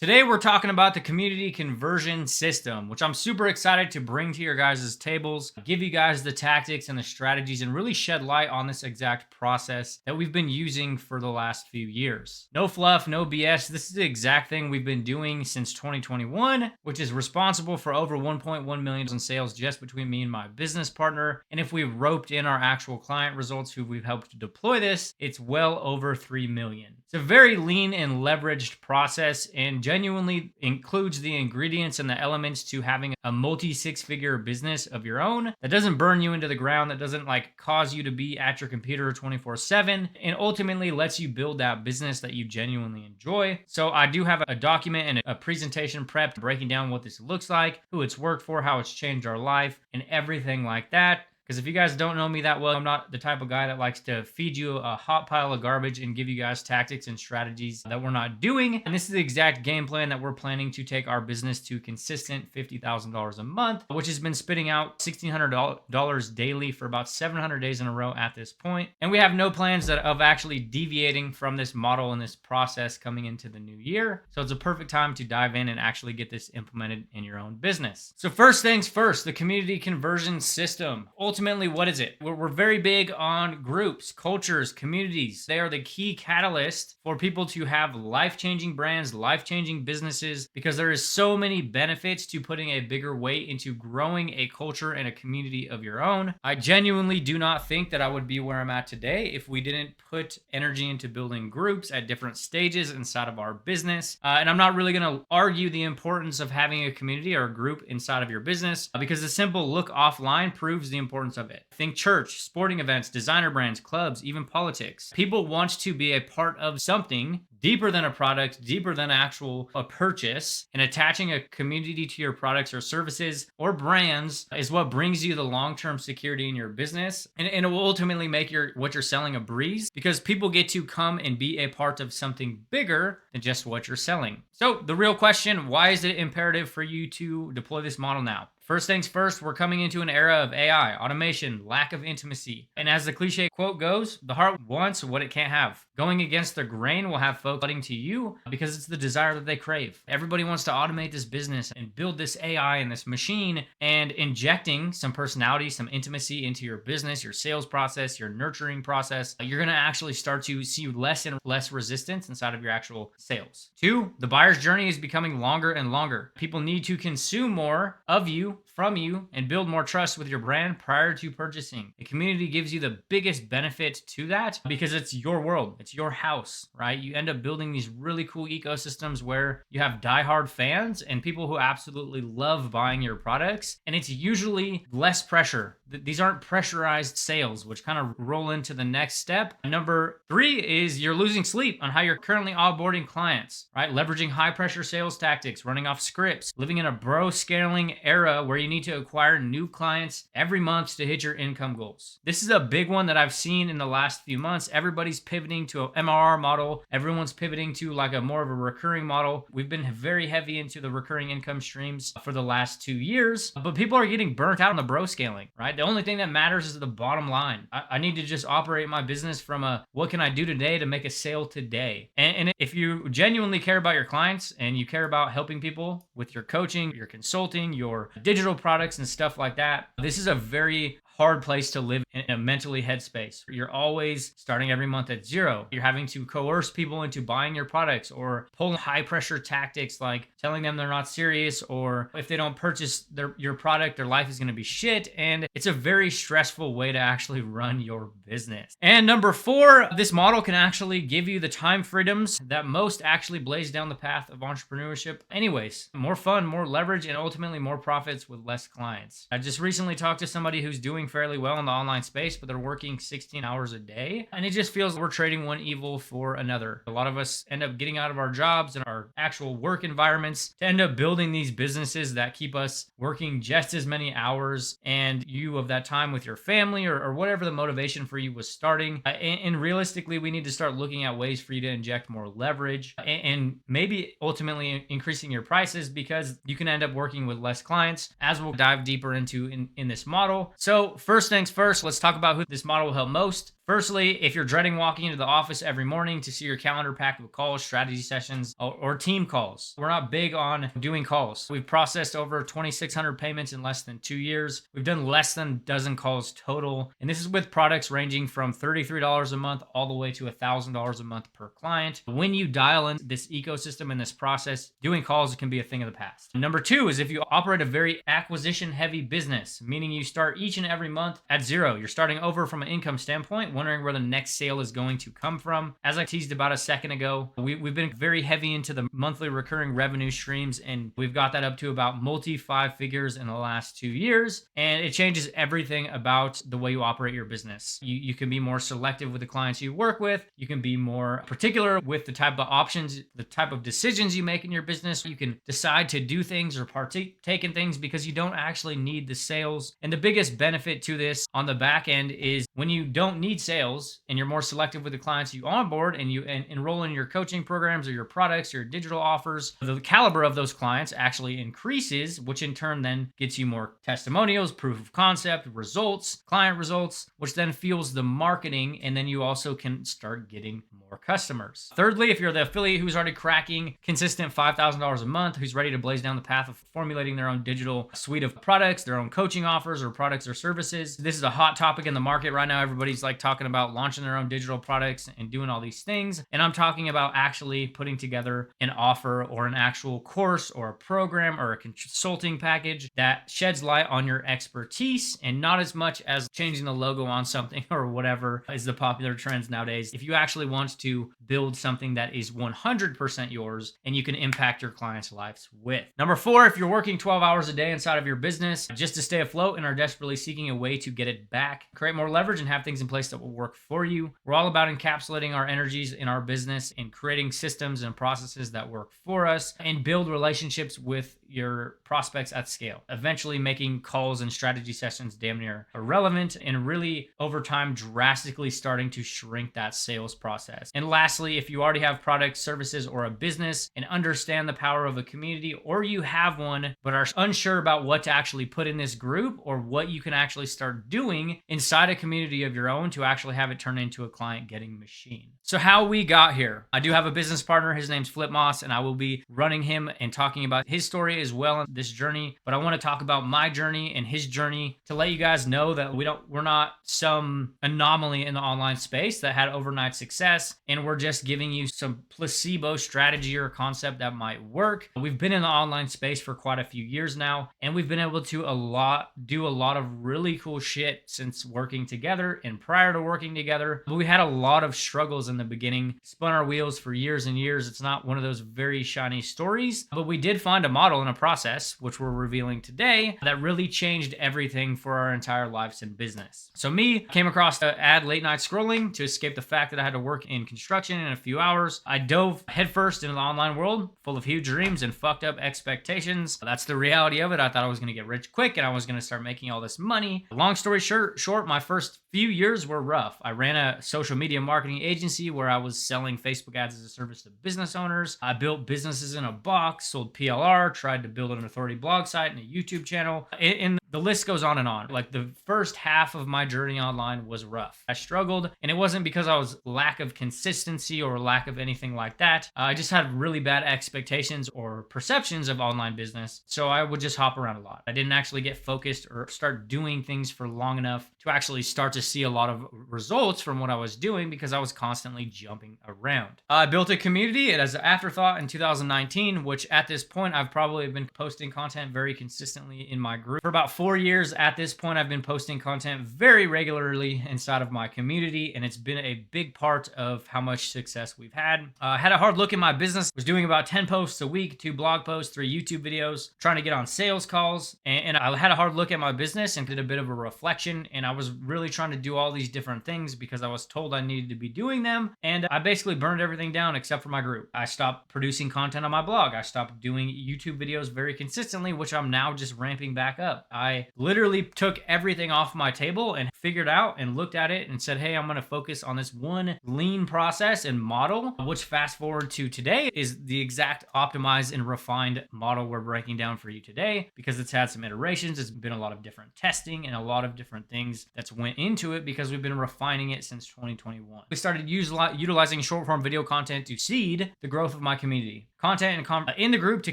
Today, we're talking about the community conversion system, which I'm super excited to bring to your guys' tables, give you guys the tactics and the strategies, and really shed light on this exact process that we've been using for the last few years. No fluff, no BS. This is the exact thing we've been doing since 2021, which is responsible for over 1.1 million in sales just between me and my business partner. And if we roped in our actual client results who we've helped to deploy this, it's well over 3 million. It's a very lean and leveraged process, and genuinely includes the ingredients and the elements to having a multi six-figure business of your own that doesn't burn you into the ground, that doesn't cause you to be at your computer 24/7, and ultimately lets you build that business that you genuinely enjoy. So I do have a document and a presentation prepped breaking down what this looks like, who it's worked for, how it's changed our life, and everything like that. Because if you guys don't know me that well, I'm not the type of guy that likes to feed you a hot pile of garbage and give you guys tactics and strategies that we're not doing. And this is the exact game plan that we're planning to take our business to consistent $50,000 a month, which has been spitting out $1,600 daily for about 700 days in a row at this point. And we have no plans of actually deviating from this model and this process coming into the new year. So it's a perfect time to dive in and actually get this implemented in your own business. So first things first, the community conversion system. Ultimately, what is it? We're very big on groups, cultures, communities. They are the key catalyst for people to have life-changing brands, life-changing businesses, because there is so many benefits to putting a bigger weight into growing a culture and a community of your own. I genuinely do not think that I would be where I'm at today if we didn't put energy into building groups at different stages inside of our business. And I'm not really going to argue the importance of having a community or a group inside of your business because the simple look offline proves the importance of it. Think church, sporting events, designer brands, clubs, even politics. People want to be a part of something deeper than a product, deeper than a purchase, and attaching a community to your products or services or brands is what brings you the long-term security in your business. And it will ultimately make what you're selling a breeze because people get to come and be a part of something bigger than just what you're selling. So the real question, why is it imperative for you to deploy this model now? First things first, we're coming into an era of AI, automation, lack of intimacy. And as the cliche quote goes, the heart wants what it can't have. Going against the grain will have folks cutting to you because it's the desire that they crave. Everybody wants to automate this business and build this AI and this machine, and injecting some personality, some intimacy into your business, your sales process, your nurturing process. You're going to actually start to see less and less resistance inside of your actual sales. Two, the buyer's journey is becoming longer and longer. People need to consume more of you, from you, and build more trust with your brand prior to purchasing. The community gives you the biggest benefit to that because it's your world, it's your house, right? You end up building these really cool ecosystems where you have diehard fans and people who absolutely love buying your products, and it's usually less pressure. These aren't pressurized sales, which kind of roll into the next step. Number three is you're losing sleep on how you're currently onboarding clients, right? Leveraging high pressure sales tactics, running off scripts, living in a bro scaling era where you need to acquire new clients every month to hit your income goals. This is a big one that I've seen in the last few months. Everybody's pivoting to an MRR model. Everyone's pivoting to a more of a recurring model. We've been very heavy into the recurring income streams for the last 2 years, but people are getting burnt out on the bro scaling, right? The only thing that matters is the bottom line. I need to just operate my business from what can I do today to make a sale today? And if you genuinely care about your clients and you care about helping people with your coaching, your consulting, your digital products and stuff like that, this is a very hard place to live in a mentally headspace. You're always starting every month at zero. You're having to coerce people into buying your products or pull high pressure tactics like telling them they're not serious, or if they don't purchase your product, their life is going to be shit. And it's a very stressful way to actually run your business. And number four, this model can actually give you the time freedoms that most actually blaze down the path of entrepreneurship. Anyways, more fun, more leverage, and ultimately more profits with less clients. I just recently talked to somebody who's doing fairly well in the online space, but they're working 16 hours a day. And it just feels we're trading one evil for another. A lot of us end up getting out of our jobs and our actual work environments to end up building these businesses that keep us working just as many hours, and you of that time with your family or whatever the motivation for you was starting. And realistically, we need to start looking at ways for you to inject more leverage and maybe ultimately increasing your prices because you can end up working with less clients, as we'll dive deeper into in this model. So first things first, let's talk about who this model will help most. Firstly, if you're dreading walking into the office every morning to see your calendar packed with calls, strategy sessions, or team calls, we're not big on doing calls. We've processed over 2,600 payments in less than 2 years. We've done less than a dozen calls total. And this is with products ranging from $33 a month all the way to $1,000 a month per client. When you dial in this ecosystem and this process, doing calls can be a thing of the past. Number two is if you operate a very acquisition heavy business, meaning you start each and every month at zero. You're starting over from an income standpoint, wondering where the next sale is going to come from. As I teased about a second ago, we've been very heavy into the monthly recurring revenue streams, and we've got that up to about multi 5 figures in the last 2 years. And it changes everything about the way you operate your business. You can be more selective with the clients you work with. You can be more particular with the type of options, the type of decisions you make in your business. You can decide to do things or partake in things because you don't actually need the sales. And the biggest benefit to this on the back end is when you don't need sales and you're more selective with the clients you onboard and you enroll in your coaching programs or your products, your digital offers, the caliber of those clients actually increases, which in turn then gets you more testimonials, proof of concept, results, client results, which then fuels the marketing. And then you also can start getting more customers. Thirdly, if you're the affiliate who's already cracking consistent $5,000 a month, who's ready to blaze down the path of formulating their own digital suite of products, their own coaching offers or products or services. This is a hot topic in the market right now. Everybody's like talking about launching their own digital products and doing all these things. And I'm talking about actually putting together an offer or an actual course or a program or a consulting package that sheds light on your expertise and not as much as changing the logo on something or whatever is the popular trends nowadays. If you actually want to build something that is 100% yours and you can impact your clients' lives with. Number 4, if you're working 12 hours a day inside of your business just to stay afloat and are desperately seeking a way to get it back, create more leverage and have things in place that will work for you. We're all about encapsulating our energies in our business and creating systems and processes that work for us and build relationships with your prospects at scale, eventually making calls and strategy sessions damn near irrelevant and really over time drastically starting to shrink that sales process. And lastly, if you already have products, services, or a business and understand the power of a community, or you have one but are unsure about what to actually put in this group or what you can actually start doing inside a community of your own to actually have it turn into a client getting machine. So how we got here. I do have a business partner. His name's Flip Moss, and I will be running him and talking about his story as well on this journey. But I want to talk about my journey and his journey to let you guys know that we're not some anomaly in the online space that had overnight success, and we're just giving you some placebo strategy or concept that might work. We've been in the online space for quite a few years now, and we've been able to do a lot of really cool shit since working together and prior to working together. But we had a lot of struggles in the beginning, spun our wheels for years and years. It's not one of those very shiny stories, but we did find a model and a process, which we're revealing today, that really changed everything for our entire lives and business. So me came across the ad late night scrolling to escape the fact that I had to work in construction in a few hours. I dove headfirst into the online world, full of huge dreams and fucked up expectations. That's the reality of it. I thought I was going to get rich quick and I was going to start making all this money. Long story short, my first few years were rough. I ran a social media marketing agency where I was selling Facebook ads as a service to business owners. I built businesses in a box, sold PLR, tried to build an authority blog site and a YouTube channel. And the list goes on and on. Like the first half of my journey online was rough. I struggled, and it wasn't because I was lack of consistency or lack of anything like that. I just had really bad expectations or perceptions of online business. So I would just hop around a lot. I didn't actually get focused or start doing things for long enough to actually start to see a lot of results from what I was doing because I was constantly jumping around. I built a community as an afterthought in 2019, which at this point I've probably been posting content very consistently in my group. For about 4 years at this point, I've been posting content very regularly inside of my community, and it's been a big part of how much success we've had. I had a hard look at my business, was doing about 10 posts a week, 2 blog posts, 3 YouTube videos, trying to get on sales calls, and I had a hard look at my business and did a bit of a reflection, and I was really trying to do all these different things because I was told I needed to be doing them, and I basically burned everything down except for my group. I stopped producing content on my blog. I stopped doing YouTube videos very consistently, which I'm now just ramping back up. I I literally took everything off my table and figured out and looked at it and said, hey, I'm going to focus on this one lean process and model, which fast forward to today is the exact optimized and refined model we're breaking down for you today, because it's had some iterations. It's been a lot of different testing and a lot of different things that's went into it because we've been refining it since 2021. We started utilizing short form video content to seed the growth of my community. Content and in the group to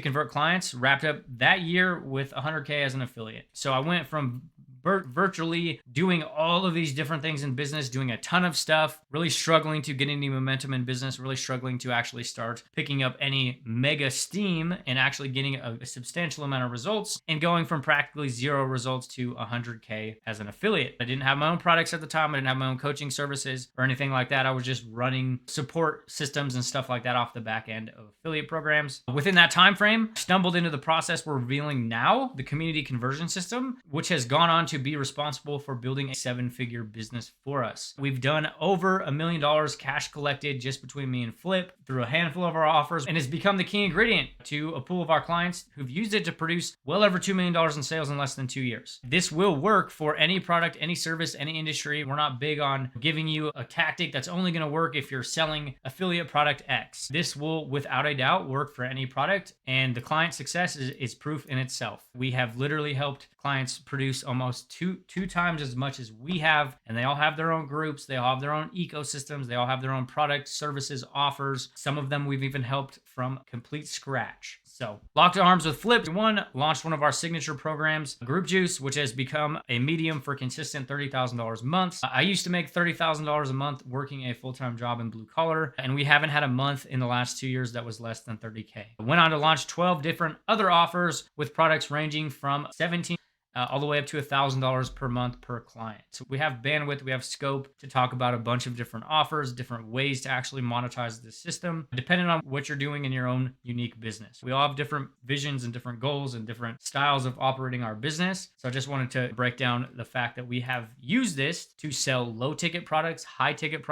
convert clients, wrapped up that year with 100K as an affiliate. So I went from virtually doing all of these different things in business, doing a ton of stuff, really struggling to get any momentum in business, really struggling to actually start picking up any mega steam and actually getting a substantial amount of results, and going from practically 0 results to 100K as an affiliate. I didn't have my own products at the time. I didn't have my own coaching services or anything like that. I was just running support systems and stuff like that off the back end of affiliate programs. Within that time frame, stumbled into the process we're revealing now, the community conversion system, which has gone on to be responsible for building a 7-figure business for us. We've done over $1 million cash collected just between me and Flip through a handful of our offers, and has become the key ingredient to a pool of our clients who've used it to produce well over $2 million in sales in less than 2 years. This will work for any product, any service, any industry. We're not big on giving you a tactic that's only going to work if you're selling affiliate product X. This will, without a doubt, work for any product, and the client success is proof in itself. We have literally helped clients produce almost two times as much as we have, and they all have their own groups, they all have their own ecosystems, they all have their own products, services, offers. Some of them we've even helped from complete scratch. So, locked arms with Flip. Launched one of our signature programs, Group Juice, which has become a medium for consistent $30,000 a month. I used to make $30,000 a month working a full-time job in blue collar, and we haven't had a month in the last 2 years that was less than 30K. I went on to launch 12 different other offers with products ranging from 17 all the way up to $1,000 per month per client. So we have bandwidth, we have scope to talk about a bunch of different offers, different ways to actually monetize the system, depending on what you're doing in your own unique business. We all have different visions and different goals and different styles of operating our business. So I just wanted to break down the fact that we have used this to sell low ticket products, high ticket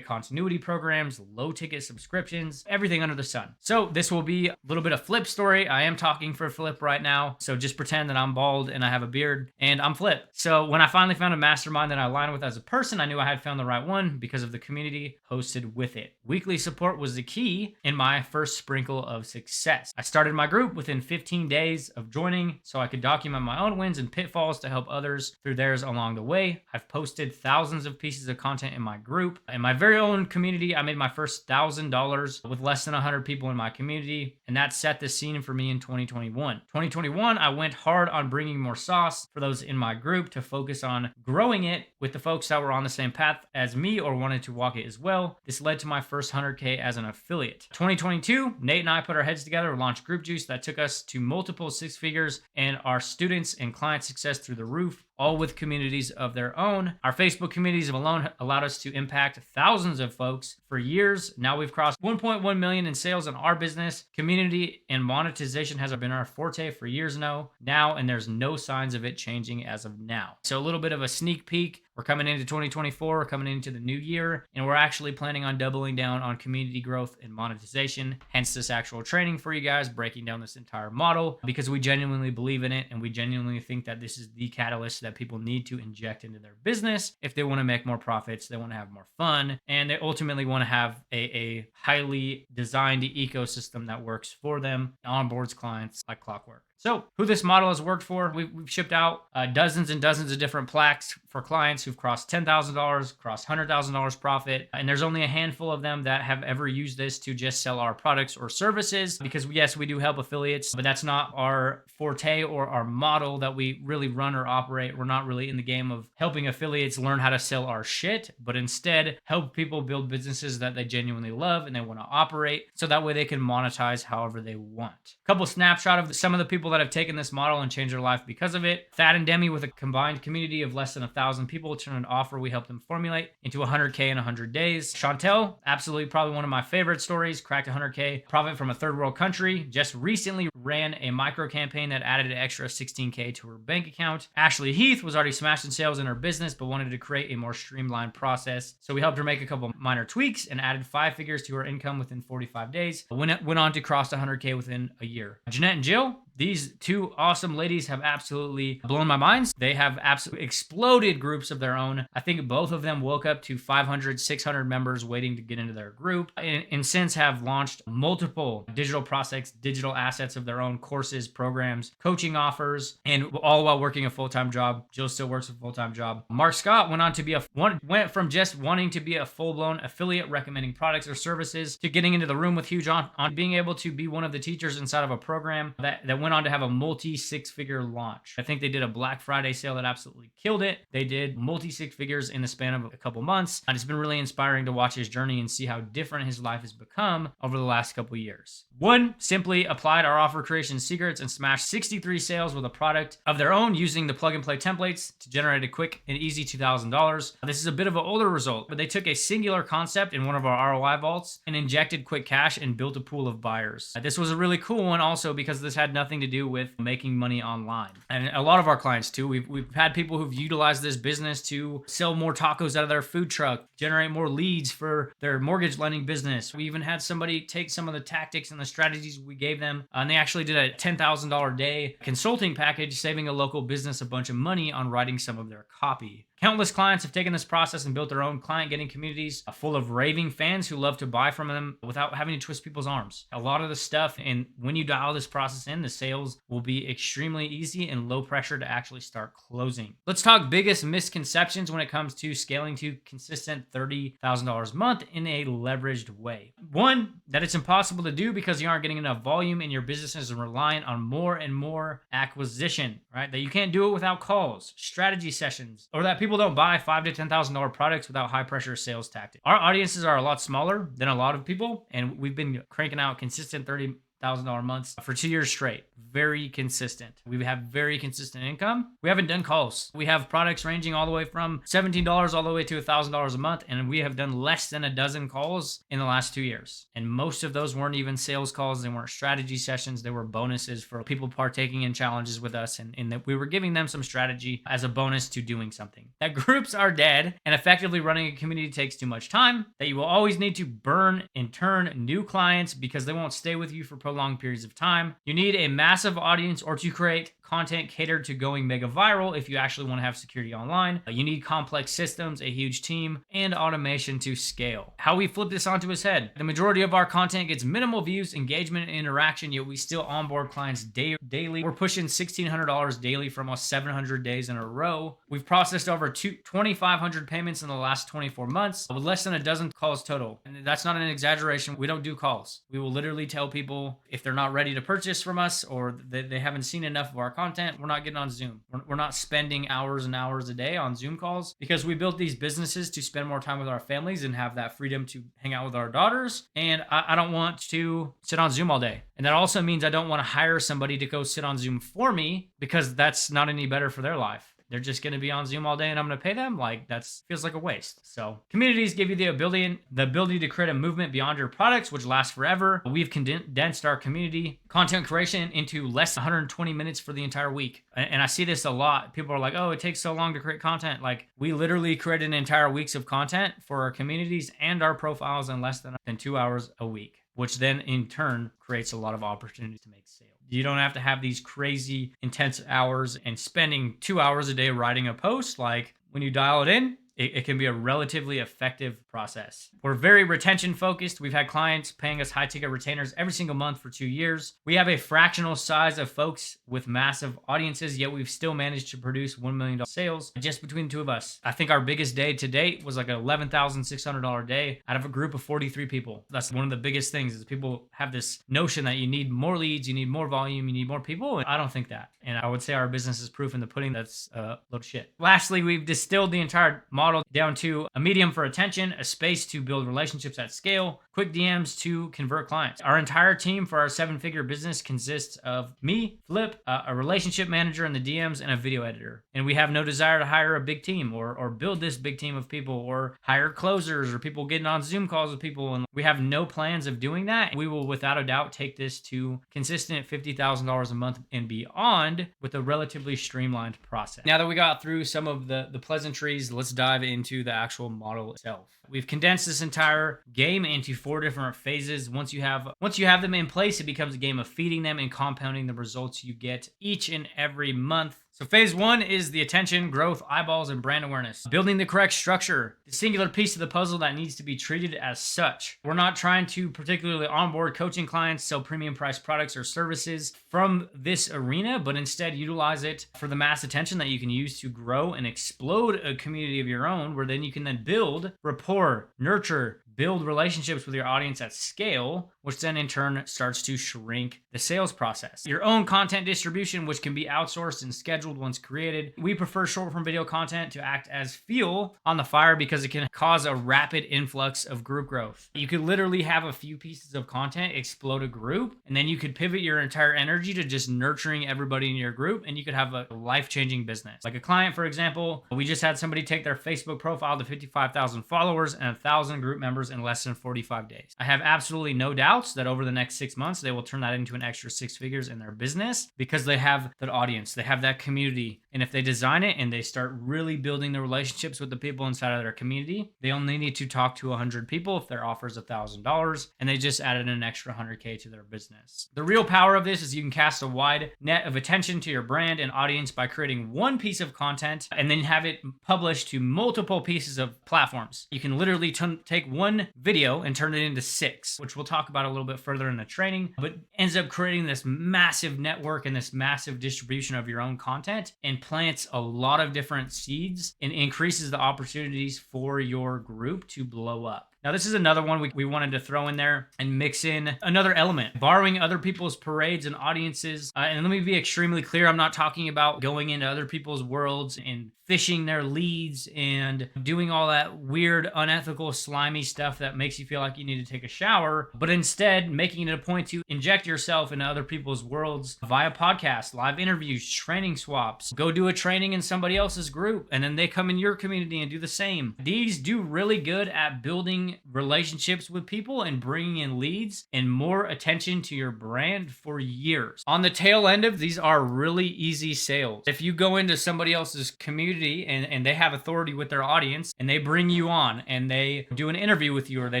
continuity programs, low ticket subscriptions, everything under the sun. So this will be a little bit of Flip story. I am talking for Flip right now. So just pretend that I'm bald and I have a beard and I'm Flip. So when I finally found a mastermind that I aligned with as a person, I knew I had found the right one because of the community hosted with it. Weekly support was the key in my first sprinkle of success. I started my group within 15 days of joining so I could document my own wins and pitfalls to help others through theirs along the way. I've posted thousands of pieces of content in my group. In my very own community, I made my first $1,000 with less than 100 people in my community, and that set the scene for me in 2021. 2021, I went hard on bringing more sauce for those in my group to focus on growing it with the folks that were on the same path as me or wanted to walk it as well. This led to my first 100K as an affiliate. 2022, Nate and I put our heads together and launched Group Juice that took us to multiple 6 figures and our students and client success through the roof, all with communities of their own. Our Facebook communities alone allowed us to impact thousands of folks for years. Now we've crossed 1.1 million in sales in our business. Community and monetization has been our forte for years now, and there's no signs of it changing as of now. So a little bit of a sneak peek. We're coming into 2024, we're coming into the new year, and we're actually planning on doubling down on community growth and monetization. Hence this actual training for you guys, breaking down this entire model, because we genuinely believe in it, and we genuinely think that this is the catalyst that people need to inject into their business if they want to make more profits, they want to have more fun, and they ultimately want to have a highly designed ecosystem that works for them, onboards clients like clockwork. So who this model has worked for, we've shipped out dozens and dozens of different plaques for clients who've crossed $10,000, crossed $100,000 profit. And there's only a handful of them that have ever used this to just sell our products or services, because yes, we do help affiliates, but that's not our forte or our model that we really run or operate. We're not really in the game of helping affiliates learn how to sell our shit, but instead help people build businesses that they genuinely love and they want to operate, so that way they can monetize however they want. A couple snapshot of some of the people that have taken this model and changed their life because of it. Thad and Demi, with a combined community of less than 1,000 people, turned an offer we helped them formulate into 100K in 100 days. Chantel, absolutely probably one of my favorite stories, cracked 100K profit from a third world country. Just recently ran a micro campaign that added an extra 16K to her bank account. Ashley Heath was already smashing sales in her business, but wanted to create a more streamlined process. So we helped her make a couple minor tweaks and added 5 figures to her income within 45 days. Went on to cross 100K within a year. Jeanette and Jill, These two awesome ladies have absolutely blown my mind. They have absolutely exploded groups of their own. I think both of them woke up to 500, 600 members waiting to get into their group, and since have launched multiple digital prospects, digital assets of their own, courses, programs, coaching offers, and all while working a full-time job. Jill still works a full-time job. Mark Scott went from just wanting to be a full-blown affiliate recommending products or services to getting into the room with huge on being able to be one of the teachers inside of a program that went on to have a multi-six-figure launch. I think they did a Black Friday sale that absolutely killed it. They did multi-six figures in the span of a couple months, and it's been really inspiring to watch his journey and see how different his life has become over the last couple years. One simply applied our offer creation secrets and smashed 63 sales with a product of their own using the plug-and-play templates to generate a quick and easy $2,000. This is a bit of an older result, but they took a singular concept in one of our ROI vaults and injected quick cash and built a pool of buyers. This was a really cool one also because this had nothing to do with making money online. And a lot of our clients too, we've had people who've utilized this business to sell more tacos out of their food truck, generate more leads for their mortgage lending business. We even had somebody take some of the tactics and the strategies we gave them, and they actually did a $10,000 a day consulting package, saving a local business a bunch of money on writing some of their copy. Countless clients have taken this process and built their own client-getting communities full of raving fans who love to buy from them without having to twist people's arms. A lot of the stuff, and when you dial this process in, the sales will be extremely easy and low pressure to actually start closing. Let's talk biggest misconceptions when it comes to scaling to consistent $30,000 a month in a leveraged way. One, that it's impossible to do because you aren't getting enough volume and your business is reliant on more and more acquisition, right? That you can't do it without calls, strategy sessions, or that people don't buy $5,000 to $10,000 products without high pressure sales tactics. Our audiences are a lot smaller than a lot of people, and we've been cranking out consistent $30,000 months for 2 years straight. Very consistent. We have very consistent income. We haven't done calls. We have products ranging all the way from $17 all the way to $1,000 a month, and we have done less than a dozen calls in the last 2 years. And most of those weren't even sales calls. They weren't strategy sessions. They were bonuses for people partaking in challenges with us, and that we were giving them some strategy as a bonus to doing something. That groups are dead, and effectively running a community takes too much time, that you will always need to burn and turn new clients because they won't stay with you for prolonged periods of time. You need a massive audience or to create content catered to going mega viral if you actually want to have security online. You need complex systems, a huge team, and automation to scale. How we flip this onto his head. The majority of our content gets minimal views, engagement, and interaction, yet we still onboard clients daily. We're pushing $1,600 daily for almost 700 days in a row. We've processed over 2,500 payments in the last 24 months with less than a dozen calls total. And that's not an exaggeration. We don't do calls. We will literally tell people if they're not ready to purchase from us or they haven't seen enough of our content, we're not getting on Zoom. We're not spending hours and hours a day on Zoom calls because we built these businesses to spend more time with our families and have that freedom to hang out with our daughters. And I don't want to sit on Zoom all day. And that also means I don't want to hire somebody to go sit on Zoom for me because that's not any better for their life. They're just going to be on Zoom all day and I'm going to pay them. Like, that feels like a waste. So communities give you the ability to create a movement beyond your products, which lasts forever. We've condensed our community content creation into less than 120 minutes for the entire week. And I see this a lot. People are like, oh, it takes so long to create content. Like, we literally created an entire weeks of content for our communities and our profiles in less than 2 hours a week, which then in turn creates a lot of opportunities to make sales. You don't have to have these crazy intense hours and spending 2 hours a day writing a post. Like, when you dial it in, it can be a relatively effective process. We're very retention focused. We've had clients paying us high ticket retainers every single month for 2 years. We have a fractional size of folks with massive audiences, yet we've still managed to produce $1 million sales just between the two of us. I think our biggest day to date was like an $11,600 day out of a group of 43 people. That's one of the biggest things is people have this notion that you need more leads, you need more volume, you need more people. And I don't think that. And I would say our business is proof in the pudding that's a little shit. Lastly, we've distilled the entire model down to a medium for attention, a space to build relationships at scale, quick DMs to convert clients. Our entire team for our 7-figure business consists of me, Flip, a relationship manager in the DMs, and a video editor. And we have no desire to hire a big team or build this big team of people or hire closers or people getting on Zoom calls with people. And we have no plans of doing that. We will without a doubt take this to consistent $50,000 a month and beyond with a relatively streamlined process. Now that we got through some of the pleasantries, let's dive into the actual model itself. We've condensed this entire game into 4 different phases. Once you have them in place, it becomes a game of feeding them and compounding the results you get each and every month. So phase 1 is the attention, growth, eyeballs, and brand awareness. Building the correct structure, the singular piece of the puzzle that needs to be treated as such. We're not trying to particularly onboard coaching clients, sell premium price products or services from this arena, but instead utilize it for the mass attention that you can use to grow and explode a community of your own, where then you can then build rapport, nurture, build relationships with your audience at scale, which then in turn starts to shrink the sales process. Your own content distribution, which can be outsourced and scheduled once created. We prefer short form video content to act as fuel on the fire because it can cause a rapid influx of group growth. You could literally have a few pieces of content explode a group, and then you could pivot your entire energy to just nurturing everybody in your group, and you could have a life-changing business. Like a client, for example, we just had somebody take their Facebook profile to 55,000 followers and 1,000 group members in less than 45 days. I have absolutely no doubts that over the next 6 months, they will turn that into an extra 6 figures in their business because they have that audience, they have that community. And if they design it and they start really building the relationships with the people inside of their community, they only need to talk to 100 people if their offer is $1,000, and they just added an extra 100K to their business. The real power of this is you can cast a wide net of attention to your brand and audience by creating one piece of content and then have it published to multiple pieces of platforms. You can literally take one video and turn it into 6, which we'll talk about a little bit further in the training, but ends up creating this massive network and this massive distribution of your own content, and plants a lot of different seeds and increases the opportunities for your group to blow up. Now, this is another one we wanted to throw in there and mix in another element, borrowing other people's parades and audiences. And let me be extremely clear. I'm not talking about going into other people's worlds and fishing their leads and doing all that weird, unethical, slimy stuff that makes you feel like you need to take a shower, but instead making it a point to inject yourself into other people's worlds via podcasts, live interviews, training swaps. Go do a training in somebody else's group, and then they come in your community and do the same. These do really good at building relationships with people and bringing in leads and more attention to your brand for years. On the tail end of these are really easy sales. If you go into somebody else's community and they have authority with their audience and they bring you on and they do an interview with you or they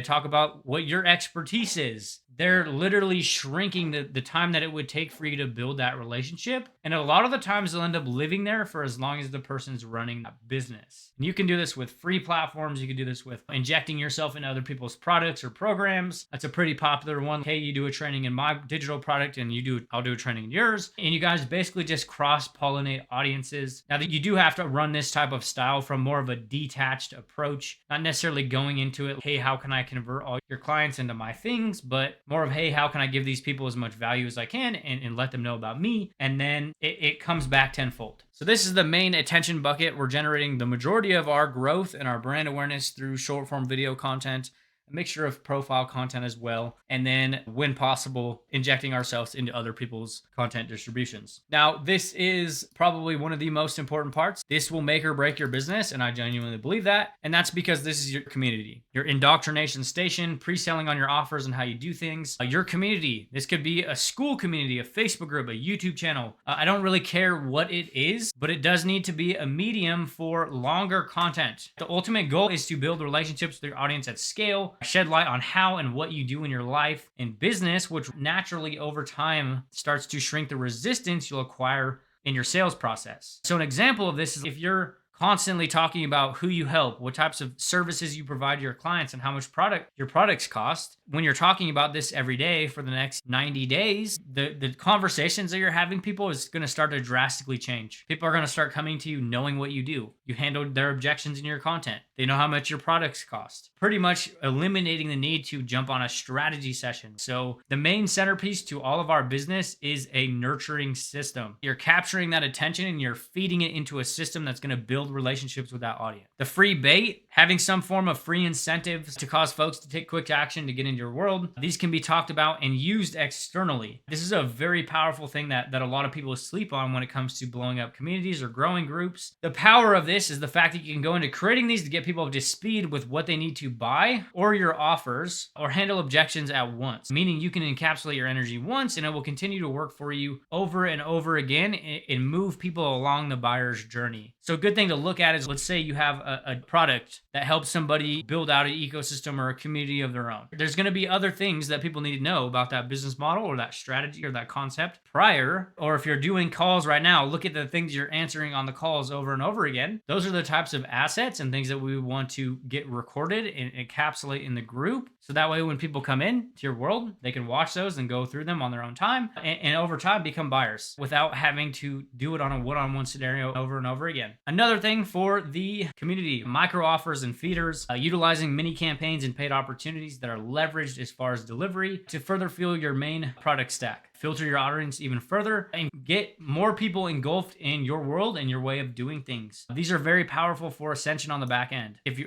talk about what your expertise is, they're literally shrinking the time that it would take for you to build that relationship. And a lot of the times they'll end up living there for as long as the person's running that business. And you can do this with free platforms. You can do this with injecting yourself into other people's products or programs. That's a pretty popular one. Hey, you do a training in my digital product and I'll do a training in yours. And you guys basically just cross-pollinate audiences. Now that you do have to run this type of style from more of a detached approach, not necessarily going into it, hey, how can I convert all your clients into my things, but more of, hey, how can I give these people as much value as I can and let them know about me? And then it comes back tenfold. So this is the main attention bucket. We're generating the majority of our growth and our brand awareness through short form video content, a mixture of profile content as well, and then when possible, injecting ourselves into other people's content distributions. Now, this is probably one of the most important parts. This will make or break your business, and I genuinely believe that. And that's because this is your community, your indoctrination station, pre-selling on your offers and how you do things. Your community, this could be a school community, a Facebook group, a YouTube channel. I don't really care what it is, but it does need to be a medium for longer content. The ultimate goal is to build relationships with your audience at scale, shed light on how and what you do in your life and business, which naturally over time starts to shrink the resistance you'll acquire in your sales process. So an example of this is if you're constantly talking about who you help, what types of services you provide to your clients, and how much your products cost. When you're talking about this every day for the next 90 days, the conversations that you're having people is going to start to drastically change. People are going to start coming to you knowing what you do. You handled their objections in your content. They know how much your products cost. Pretty much eliminating the need to jump on a strategy session. So the main centerpiece to all of our business is a nurturing system. You're capturing that attention and you're feeding it into a system that's going to build relationships with that audience. The free bait, having some form of free incentives to cause folks to take quick action to get into your world. These can be talked about and used externally. This is a very powerful thing that a lot of people sleep on when it comes to blowing up communities or growing groups. The power of this this is the fact that you can go into creating these to get people up to speed with what they need to buy or your offers or handle objections at once, meaning you can encapsulate your energy once and it will continue to work for you over and over again and move people along the buyer's journey. So a good thing to look at is, let's say you have a product that helps somebody build out an ecosystem or a community of their own. There's going to be other things that people need to know about that business model or that strategy or that concept prior. Or if you're doing calls right now, look at the things you're answering on the calls over and over again. Those are the types of assets and things that we want to get recorded and encapsulate in the group. So that way, when people come in to your world, they can watch those and go through them on their own time and over time become buyers without having to do it on a one-on-one scenario over and over again. Another thing for the community, micro offers and feeders, utilizing mini campaigns and paid opportunities that are leveraged as far as delivery to further fuel your main product stack. Filter your audience even further and get more people engulfed in your world and your way of doing things. These are very powerful for ascension on the back end. If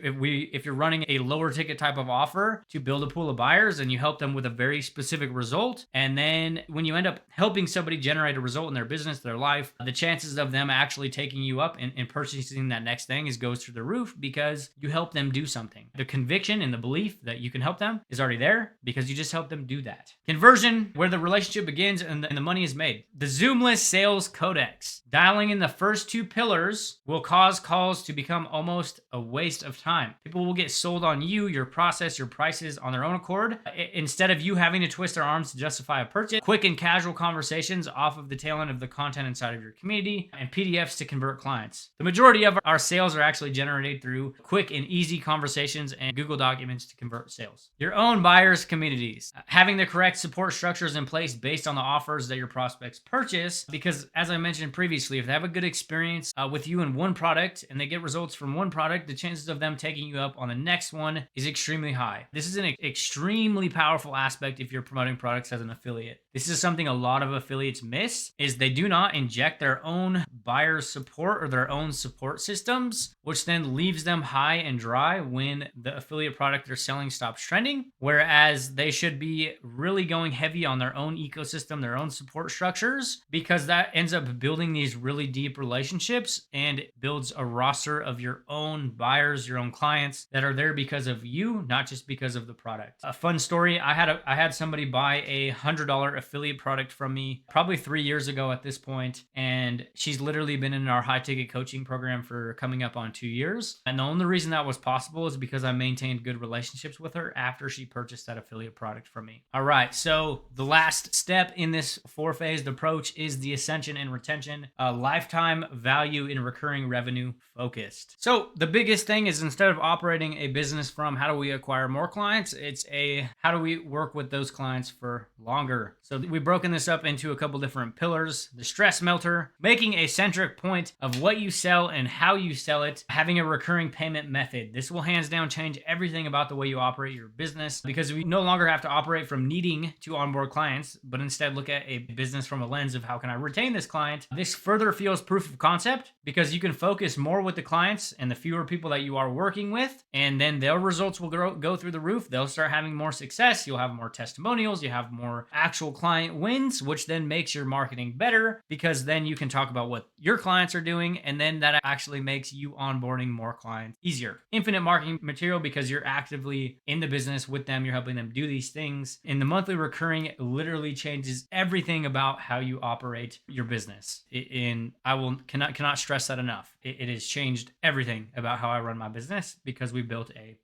you're running a lower ticket type of offer to build a pool of buyers and you help them with a very specific result, and then when you end up helping somebody generate a result in their business, their life, the chances of them actually taking you up and purchasing that next thing goes through the roof because you help them do something. The conviction and the belief that you can help them is already there because you just help them do that. Conversion, where the relationship begins and the money is made. The Zoomless Sales Codex. Dialing in the first two pillars will cause calls to become almost a waste of time. People will get sold on you, your process, your prices on their own accord. Instead of you having to twist their arms to justify a purchase, quick and casual conversations off of the tail end of the content inside of your community, and PDFs to convert clients. The majority of our sales are actually generated through quick and easy conversations and Google documents to convert sales. Your own buyers communities. Having the correct support structures in place based on the offers that your prospects purchase, because as I mentioned previously, if they have a good experience with you in one product and they get results from one product, the chances of them taking you up on the next one is extremely high. This is an extremely powerful aspect if you're promoting products as an affiliate. This is something a lot of affiliates miss, is they do not inject their own buyer support or their own support systems, which then leaves them high and dry when the affiliate product they're selling stops trending, whereas they should be really going heavy on their own ecosystem, their own support structures, because that ends up building these really deep relationships and builds a roster of your own buyers, your own clients that are there because of you, not just because of the product. A fun story, I had somebody buy a $100 affiliate product from me probably 3 years ago at this point, and she's literally been in our high ticket coaching program for coming up on 2 years. And the only reason that was possible is because I maintained good relationships with her after she purchased that affiliate product from me. All right, so the last step in this 4-phased approach is the ascension and retention, lifetime value in recurring revenue focused. So the biggest thing is, instead of operating a business from how do we acquire more clients, it's how do we work with those clients for longer. So we've broken this up into a couple different pillars. The stress melter, making a centric point of what you sell and how you sell it, having a recurring payment method. This will hands down change everything about the way you operate your business, because we no longer have to operate from needing to onboard clients, but instead look at a business from a lens of how can I retain this client. This further fuels proof of concept because you can focus more with the clients and the fewer people that you are working with, and then their results will go through the roof. They'll start having more success. You'll have more testimonials. You have more actual client wins, which then makes your marketing better because then you can talk about what your clients are doing, and then that actually makes you onboarding more clients easier. Infinite marketing material because you're actively in the business with them. You're helping them do these things. And the monthly recurring literally changes everything about how you operate your business. Cannot stress that enough. It has changed everything about how I run my business because we built a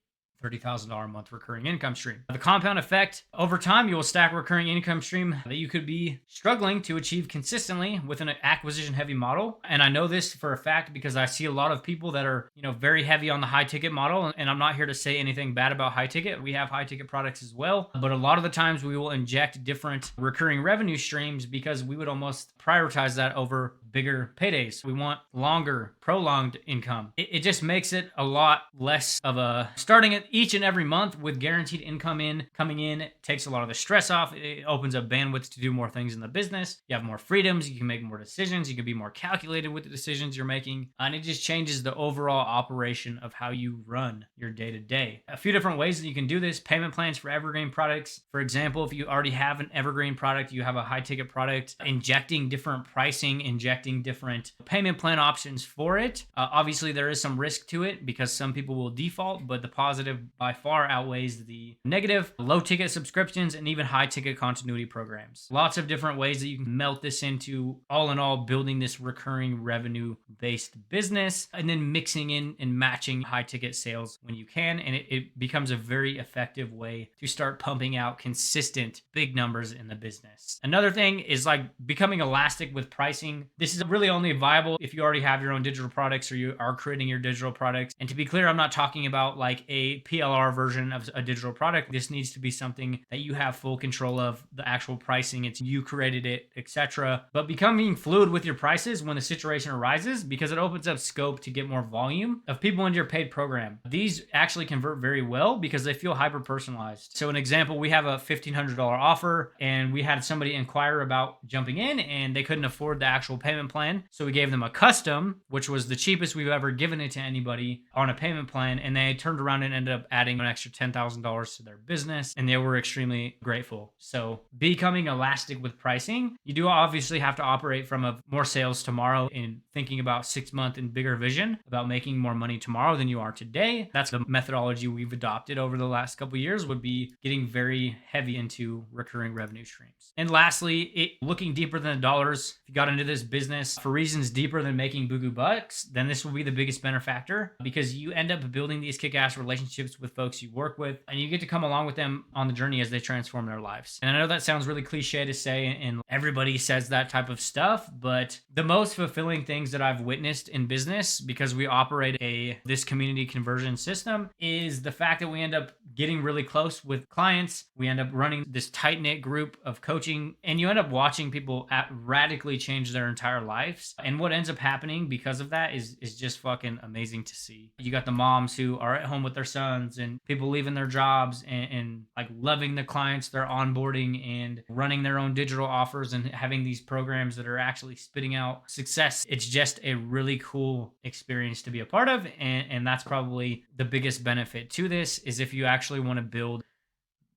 $30,000 a month recurring income stream. The compound effect, over time, you will stack recurring income stream that you could be struggling to achieve consistently with an acquisition heavy model. And I know this for a fact because I see a lot of people that are, very heavy on the high ticket model. And I'm not here to say anything bad about high ticket. We have high ticket products as well. But a lot of the times we will inject different recurring revenue streams because we would almost prioritize that over bigger paydays. We want longer, prolonged income. It just makes it a lot less of a starting it each and every month with guaranteed income coming in takes a lot of the stress off. It opens up bandwidth to do more things in the business. You have more freedoms. You can make more decisions. You can be more calculated with the decisions you're making. And it just changes the overall operation of how you run your day-to-day. A few different ways that you can do this. Payment plans for evergreen products. For example, if you already have an evergreen product, you have a high ticket product, injecting different pricing, injecting selecting different payment plan options for it. Obviously, there is some risk to it because some people will default, but the positive by far outweighs the negative. Low ticket subscriptions and even high ticket continuity programs. Lots of different ways that you can melt this into, all in all, building this recurring revenue based business, and then mixing in and matching high ticket sales when you can. And it becomes a very effective way to start pumping out consistent big numbers in the business. Another thing is like becoming elastic with pricing. This is really only viable if you already have your own digital products or you are creating your digital products. And to be clear, I'm not talking about like a PLR version of a digital product. This needs to be something that you have full control of the actual pricing. It's you created it, etc. But becoming fluid with your prices when the situation arises, because it opens up scope to get more volume of people into your paid program. These actually convert very well because they feel hyper personalized. So an example, we have a $1,500 offer and we had somebody inquire about jumping in and they couldn't afford the actual payment plan. So we gave them a custom, which was the cheapest we've ever given it to anybody on a payment plan. And they turned around and ended up adding an extra $10,000 to their business. And they were extremely grateful. So becoming elastic with pricing, you do obviously have to operate from a more sales tomorrow and thinking about 6 month and bigger vision about making more money tomorrow than you are today. That's the methodology we've adopted over the last couple of years, would be getting very heavy into recurring revenue streams. And lastly, looking deeper than the dollars. If you got into this business for reasons deeper than making buku bucks, then this will be the biggest benefactor because you end up building these kick-ass relationships with folks you work with and you get to come along with them on the journey as they transform their lives. And I know that sounds really cliche to say and everybody says that type of stuff, but the most fulfilling things that I've witnessed in business, because we operate this community conversion system, is the fact that we end up getting really close with clients. We end up running this tight-knit group of coaching and you end up watching people radically change their entire lives. And what ends up happening because of that is just fucking amazing to see. You got the moms who are at home with their sons and people leaving their jobs and like loving the clients they're onboarding and running their own digital offers and having these programs that are actually spitting out success. It's just a really cool experience to be a part of. And that's probably the biggest benefit to this, is if you actually want to build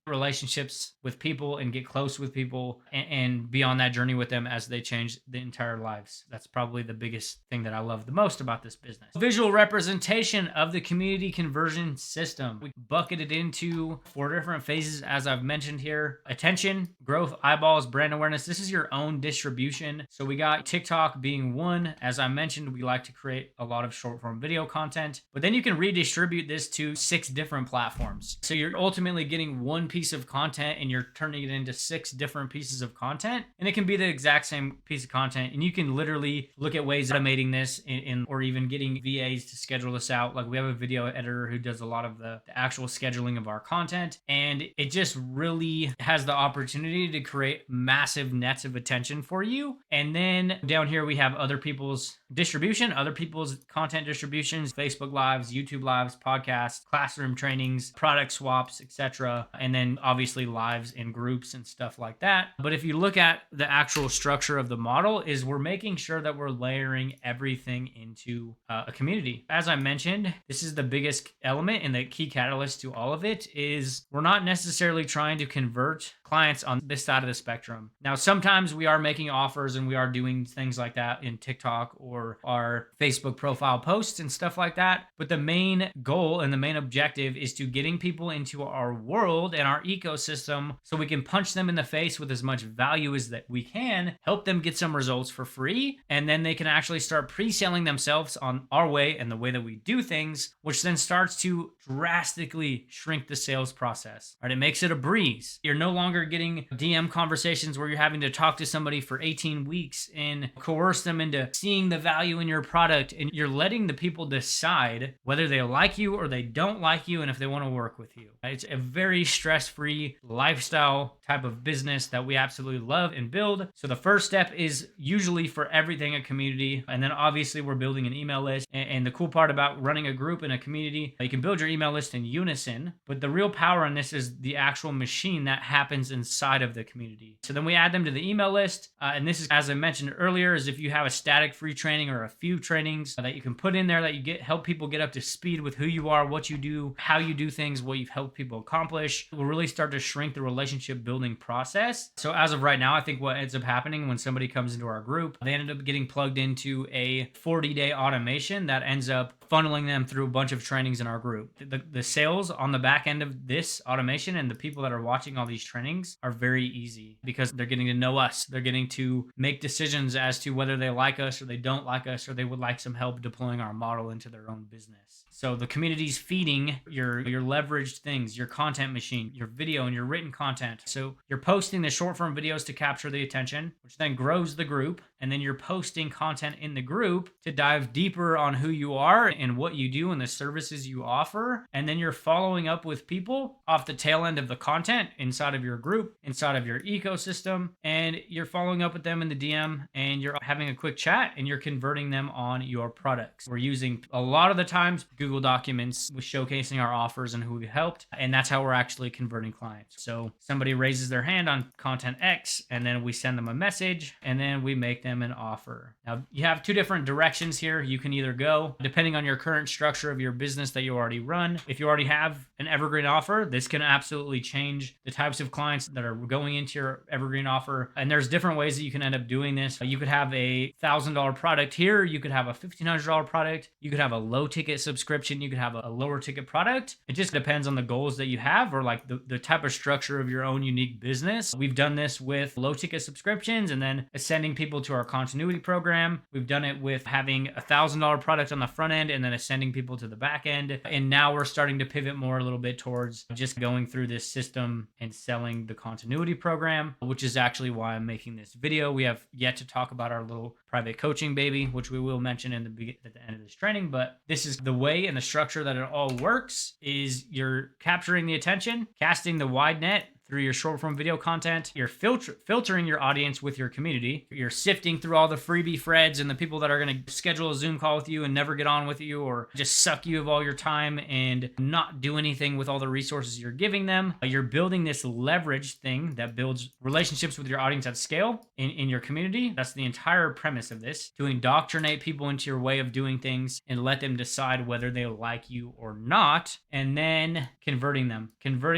relationships with people and get close with people and be on that journey with them as they change the entire lives. That's probably the biggest thing that I love the most about this business. Visual representation of the community conversion system. We bucketed into 4 different phases, as I've mentioned here: attention, growth, eyeballs, brand awareness. This is your own distribution. So we got TikTok being one. As I mentioned, we like to create a lot of short form video content, but then you can redistribute this to 6 different platforms. So you're ultimately getting one piece of content and you're turning it into 6 different pieces of content, and it can be the exact same piece of content, and you can literally look at ways of automating this or even getting VAs to schedule this out. Like we have a video editor who does a lot of the actual scheduling of our content, and it just really has the opportunity to create massive nets of attention for you. And then down here we have other people's distribution, other people's content distributions, Facebook lives, YouTube lives, podcasts, classroom trainings, product swaps, etc. And then obviously lives in groups and stuff like that. But if you look at the actual structure of the model, is we're making sure that we're layering everything into a community. As I mentioned, this is the biggest element and the key catalyst to all of it, is we're not necessarily trying to convert clients on this side of the spectrum. Now, sometimes we are making offers and we are doing things like that in TikTok or our Facebook profile posts and stuff like that. But the main goal and the main objective is to getting people into our world and our ecosystem so we can punch them in the face with as much value as that we can, help them get some results for free, and then they can actually start pre-selling themselves on our way and the way that we do things, which then starts to drastically shrink the sales process. Right? It makes it a breeze. You're no longer getting DM conversations where you're having to talk to somebody for 18 weeks and coerce them into seeing the value in your product, and you're letting the people decide whether they like you or they don't like you and if they want to work with you. It's a very stress-free lifestyle type of business that we absolutely love and build. So the first step is usually for everything a community, and then obviously we're building an email list. And the cool part about running a group in a community, you can build your email list in unison, but the real power in this is the actual machine that happens friends inside of the community. So then we add them to the email list. And this is, as I mentioned earlier, is if you have a static free training or a few trainings that you can put in there that you help people get up to speed with who you are, what you do, how you do things, what you've helped people accomplish, will really start to shrink the relationship building process. So as of right now, I think what ends up happening when somebody comes into our group, they ended up getting plugged into a 40-day automation that ends up funneling them through a bunch of trainings in our group. The sales on the back end of this automation and the people that are watching all these trainings are very easy because they're getting to know us. They're getting to make decisions as to whether they like us or they don't like us, or they would like some help deploying our model into their own business. So the community's feeding your leveraged things, your content machine, your video and your written content. So you're posting the short form videos to capture the attention, which then grows the group. And then you're posting content in the group to dive deeper on who you are and what you do and the services you offer. And then you're following up with people off the tail end of the content inside of your group, inside of your ecosystem. And you're following up with them in the DM and you're having a quick chat and you're converting them on your products. We're using a lot of the times Google Documents with showcasing our offers and who we helped. And that's how we're actually converting clients. So somebody raises their hand on content X and then we send them a message and then we make them an offer. Now, you have two different directions here. You can either go, depending on your current structure of your business that you already run. If you already have an evergreen offer, this can absolutely change the types of clients that are going into your evergreen offer. And there's different ways that you can end up doing this. You could have a $1,000 product here. You could have a $1,500 product. You could have a low ticket subscription. You could have a lower ticket product. It just depends on the goals that you have or like the type of structure of your own unique business. We've done this with low ticket subscriptions and then sending people to our continuity program. We've done it with having a $1,000 product on the front end and then sending people to the back end. And now we're starting to pivot more a little bit towards just going through this system and selling the continuity program, which is actually why I'm making this video. We have yet to talk about our little private coaching baby, which we will mention at the end of this training. But this is the way and the structure that it all works is you're capturing the attention, casting the wide net through your short form video content. You're filtering your audience with your community. You're sifting through all the freebie Freds and the people that are going to schedule a Zoom call with you and never get on with you or just suck you of all your time and not do anything with all the resources you're giving them. You're building this leverage thing that builds relationships with your audience at scale in your community. That's the entire premise of this, to indoctrinate people into your way of doing things and let them decide whether they like you or not, and then converting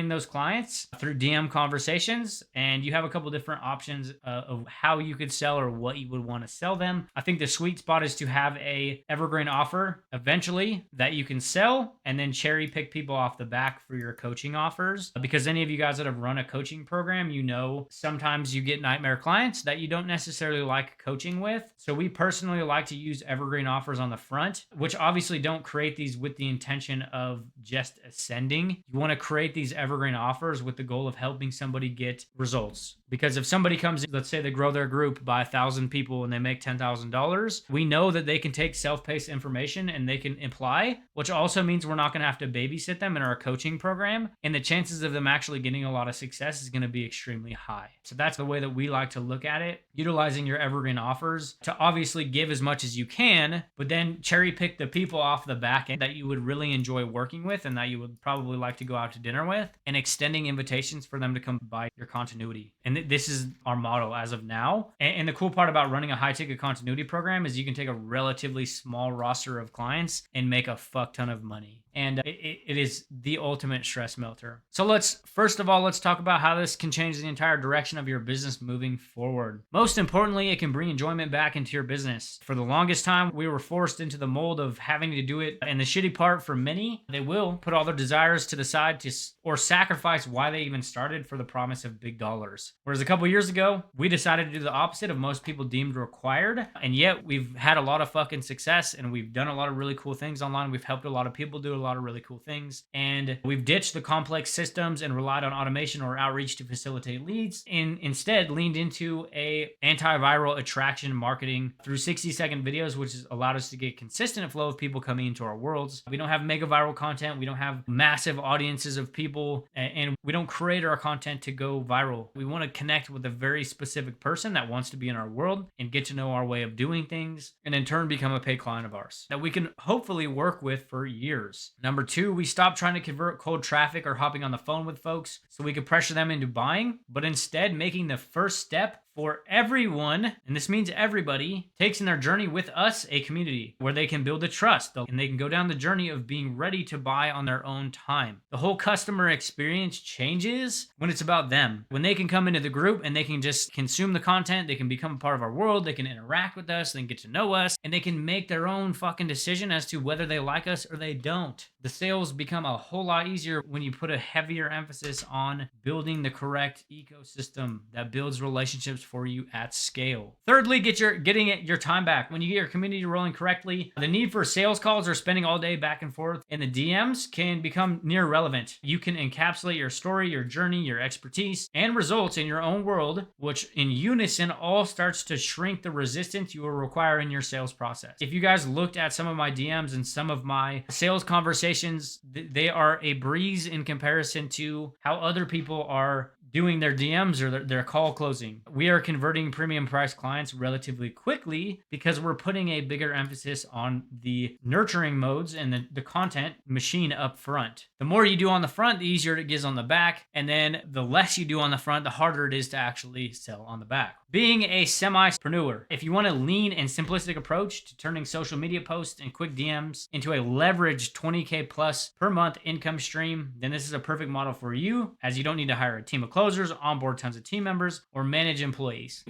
those clients through DM conversations. And you have a couple different options of how you could sell or what you would want to sell them. I think the sweet spot is to have a evergreen offer eventually that you can sell and then cherry pick people off the back for your coaching offers. Because any of you guys that have run a coaching program, you know sometimes you get nightmare clients that you don't necessarily like coaching with. So we personally like to use evergreen offers on the front, which obviously don't create these with the intention of just ascending. You want to create these evergreen offers with the goal of helping somebody get results. Because if somebody comes in, let's say they grow their group by 1,000 people and they make $10,000, we know that they can take self-paced information and they can apply, which also means we're not going to have to babysit them in our coaching program. And the chances of them actually getting a lot of success is going to be extremely high. So that's the way that we like to look at it, utilizing your evergreen offers to obviously give as much as you can, but then cherry pick the people off the back end that you would really enjoy working with and that you would probably like to go out to dinner with, and extending invitations for them to come buy your continuity. And this is our model as of now. And the cool part about running a high ticket continuity program is you can take a relatively small roster of clients and make a fuck ton of money. And it is the ultimate stress melter. So let's talk about how this can change the entire direction of your business moving forward. Most importantly, it can bring enjoyment back into your business. For the longest time, we were forced into the mold of having to do it. And the shitty part for many, they will put all their desires to the side or sacrifice why they even started for the promise of big dollars. Whereas a couple years ago, we decided to do the opposite of most people deemed required. And yet we've had a lot of fucking success and we've done a lot of really cool things online. We've helped a lot of people do a lot of really cool things. And we've ditched the complex systems and relied on automation or outreach to facilitate leads, and instead leaned into a antiviral attraction marketing through 60-second videos, which has allowed us to get consistent flow of people coming into our worlds. We don't have mega viral content. We don't have massive audiences of people, and we don't create our content to go viral. We want to connect with a very specific person that wants to be in our world and get to know our way of doing things, and in turn become a paid client of ours that we can hopefully work with for years. results. Number 2, we stopped trying to convert cold traffic or hopping on the phone with folks so we could pressure them into buying, but instead making the first step for everyone, and this means everybody, takes in their journey with us a community where they can build a trust and they can go down the journey of being ready to buy on their own time. The whole customer experience changes when it's about them. When they can come into the group and they can just consume the content, they can become a part of our world, they can interact with us, they can get to know us, and they can make their own fucking decision as to whether they like us or they don't. The sales become a whole lot easier when you put a heavier emphasis on building the correct ecosystem that builds relationships for you at scale. Thirdly, getting your time back. When you get your community rolling correctly, the need for sales calls or spending all day back and forth in the DMs can become near irrelevant. You can encapsulate your story, your journey, your expertise, and results in your own world, which in unison all starts to shrink the resistance you will require in your sales process. If you guys looked at some of my DMs and some of my sales conversations, they are a breeze in comparison to how other people are doing their DMs or their call closing. We are converting premium price clients relatively quickly because we're putting a bigger emphasis on the nurturing modes and the content machine up front. The more you do on the front, the easier it gets on the back. And then the less you do on the front, the harder it is to actually sell on the back. Being a semi-preneur, if you want a lean and simplistic approach to turning social media posts and quick DMs into a leveraged 20K plus per month income stream, then this is a perfect model for you, as you don't need to hire a team of closers, onboard tons of team members, or manage employees.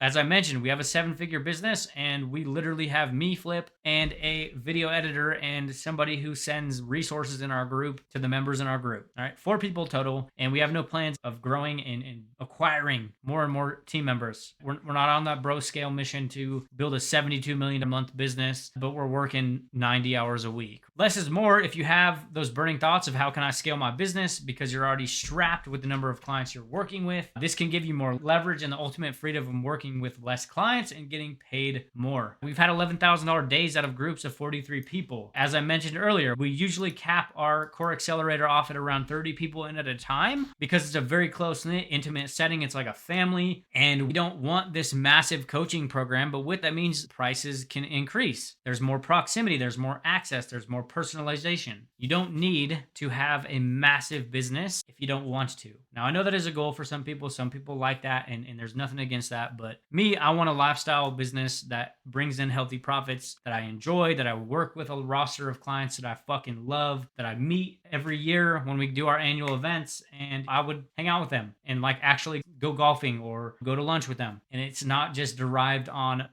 As I mentioned, we have a 7-figure business, and we literally have me, Flip, and a video editor and somebody who sends resources in our group to the members in our group. All right, 4 people total, and we have no plans of growing and acquiring more and more team members. We're not on that bro scale mission to build a 72 million a month business, but we're working 90 hours a week. Less is more if you have those burning thoughts of how can I scale my business because you're already strapped with the number of clients you're working with. This can give you more leverage and the ultimate freedom of working with less clients and getting paid more. We've had $11,000 days out of groups of 43 people. As I mentioned earlier, we usually cap our core accelerator off at around 30 people in at a time because it's a very close-knit, intimate setting. It's like a family, and we don't want this massive coaching program, but what that means, prices can increase. There's more proximity, there's more access, there's more personalization. You don't need to have a massive business if you don't want to. Now, I know that is a goal for some people. Some people like that, and there's nothing against that. But me, I want a lifestyle business that brings in healthy profits, that I enjoy, that I work with a roster of clients that I fucking love, that I meet every year when we do our annual events, and I would hang out with them and like actually go golfing or go to lunch with them. And it's not just derived on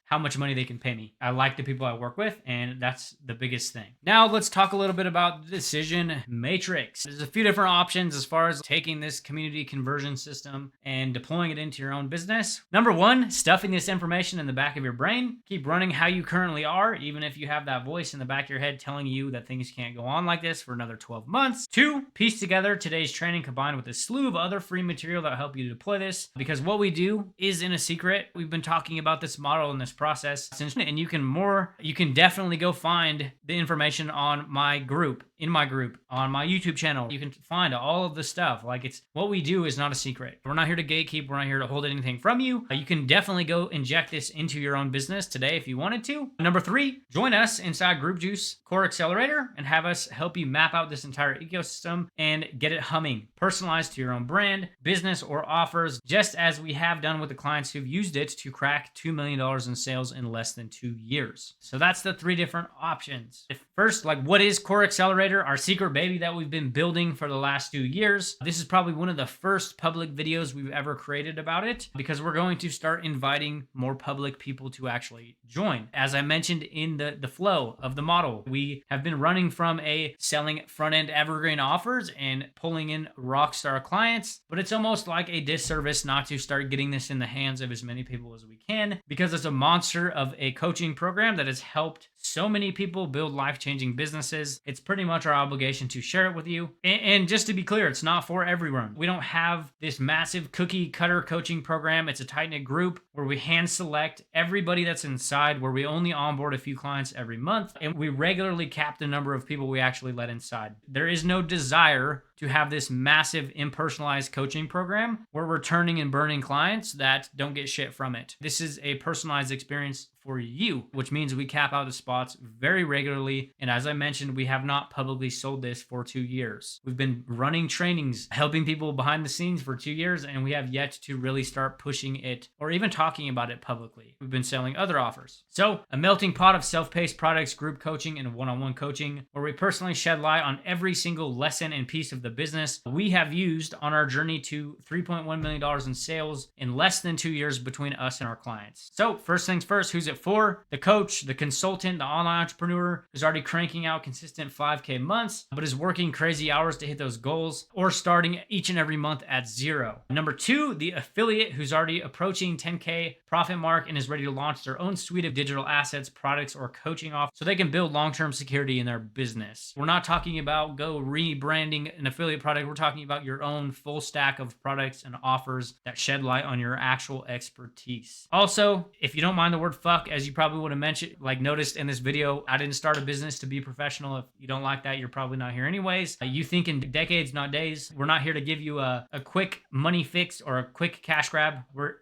how much money they can pay me. I like the people I work with, and that's the biggest thing. Now let's talk a little bit about the decision matrix. There's a few different options as far as taking this community conversion system and deploying it into your own business. Number 1, stuffing this information in the back of your brain. Keep running how you currently are, even if you have that voice in the back of your head telling you that things can't go on like this for another 12 months. 2, piece together today's training combined with a slew of other free material that will help you deploy this, because what we do is in a secret. We've been talking about this model and this process since, and you can definitely go find the information on my group, on my YouTube channel. You can find all of the stuff. Like, it's what we do is not a secret. We're not here to gatekeep. We're not here to hold anything from you. You can definitely go inject this into your own business today if you wanted to. Number 3, join us inside Group Juice Core Accelerator and have us help you map out this entire ecosystem and get it humming, personalized to your own brand, business, or offers, just as we have done with the clients who've used it to crack $2 million in sales in less than 2 years. So that's the 3 different options. First, like, what is Core Accelerator? Our secret baby that we've been building for the last 2 years. This is probably one of the first public videos we've ever created about it, because we're going to start inviting more public people to actually join. As I mentioned in the flow of the model, we have been running from a selling front-end evergreen offers and pulling in rockstar clients, but it's almost like a disservice not to start getting this in the hands of as many people as we can, because it's a monster of a coaching program that has helped so many people build life-changing businesses. It's pretty much our obligation to share it with you. And just to be clear, it's not for everyone. We don't have this massive cookie cutter coaching program. It's a tight-knit group where we hand select everybody that's inside, where we only onboard a few clients every month, and we regularly cap the number of people we actually let inside. There is no desire to have this massive impersonalized coaching program where we're turning and burning clients that don't get shit from it. This is a personalized experience for you, which means we cap out the spots very regularly. And as I mentioned, we have not publicly sold this for 2 years. We've been running trainings, helping people behind the scenes for 2 years, and we have yet to really start pushing it or even talking about it publicly. We've been selling other offers. So a melting pot of self-paced products, group coaching, and one-on-one coaching, where we personally shed light on every single lesson and piece of the business we have used on our journey to $3.1 million in sales in less than 2 years between us and our clients. So first things first, who's it for? The coach, the consultant, the online entrepreneur who's already cranking out consistent 5K months, but is working crazy hours to hit those goals, or starting each and every month at zero. Number two, the affiliate who's already approaching 10K profit mark and is ready to launch their own suite of digital assets, products, or coaching off so they can build long-term security in their business. We're not talking about go rebranding an affiliate product. We're talking about your own full stack of products and offers that shed light on your actual expertise. Also, if you don't mind the word fuck, as you probably would have mentioned, noticed in this video, I didn't start a business to be professional. If you don't like that, you're probably not here anyways. You think in decades, not days. We're not here to give you a quick money fix or a quick cash grab.